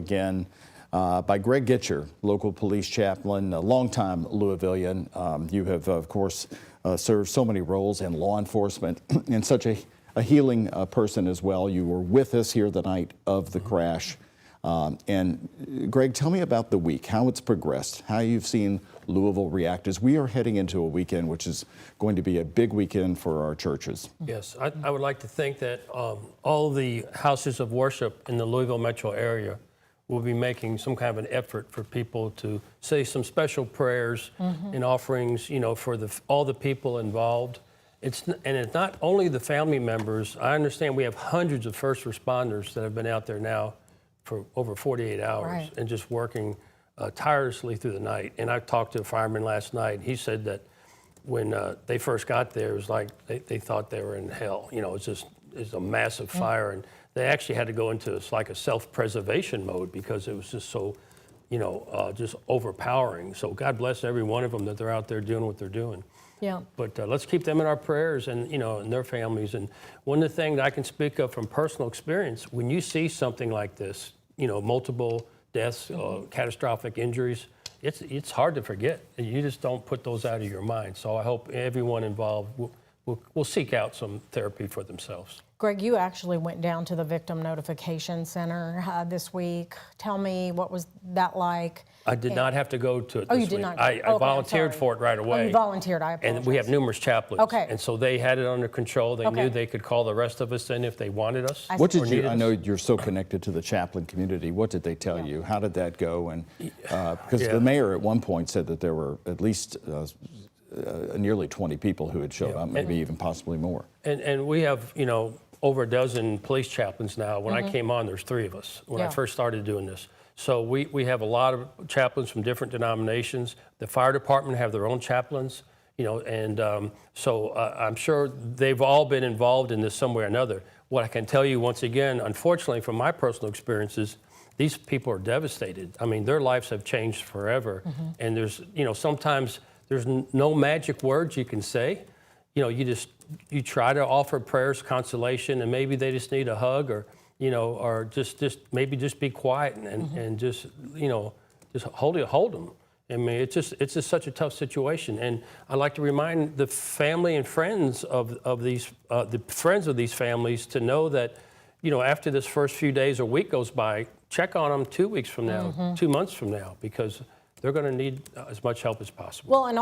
again by Greg Gitschier, local police chaplain, a longtime Louisvillian. You have, of course, served so many roles in law enforcement and such a healing person as well. You were with us here the night of the crash. And Greg, tell me about the week, how it's progressed, how you've seen Louisville react as we are heading into a weekend which is going to be a big weekend for our churches. Yes, I would like to think that all the houses of worship in the Louisville metro area will be making some kind of an effort for people to say some special prayers and offerings, you know, for all the people involved. It's not only the family members. I understand we have hundreds of first responders that have been out there now for over 48 hours and just working tirelessly through the night. And I talked to a fireman last night. He said that when they first got there, it was like they thought they were in hell. You know, it's a massive fire, and they actually had to go into like a self-preservation mode because it was just so, you know, just overpowering. So God bless every one of them that they're out there doing what they're doing. Yeah. But let's keep them in our prayers and, you know, and their families. And one of the things that I can speak of from personal experience, when you see something like this, you know, multiple deaths, catastrophic injuries, it's hard to forget. You just don't put those out of your mind. So I hope everyone involved will seek out some therapy for themselves. Greg, you actually went down to the Victim Notification Center this week. Tell me, what was that like? I did not have to go to it Oh, this you did week. not? I volunteered for it right away. Oh, you volunteered, I apologize. And we have numerous chaplains. Okay. And so they had it under control. They knew they could call the rest of us in if they wanted us. What did you, I know you're so connected to the chaplain community. What did they tell you? How did that go? And because the mayor at one point said that there were at least nearly 20 people who had showed up, maybe even possibly more. And we have, you know, over a dozen police chaplains now. When I came on, there's 3 of us when I first started doing this. So we have a lot of chaplains from different denominations. The fire department have their own chaplains, you know, and so I'm sure they've all been involved in this some way or another. What I can tell you once again, unfortunately from my personal experiences, these people are devastated. I mean, their lives have changed forever. And there's, you know, sometimes there's no magic words you can say. You know, you try to offer prayers, consolation, and maybe they just need a hug, or, you know, or just maybe just be quiet and just, you know, just hold them. I mean, it's just such a tough situation. And I like to remind the family and friends of these, the friends of these families, to know that, you know, after this first few days or week goes by, check on them 2 weeks from now, 2 months from now, because they're going to need as much help as possible. Well, and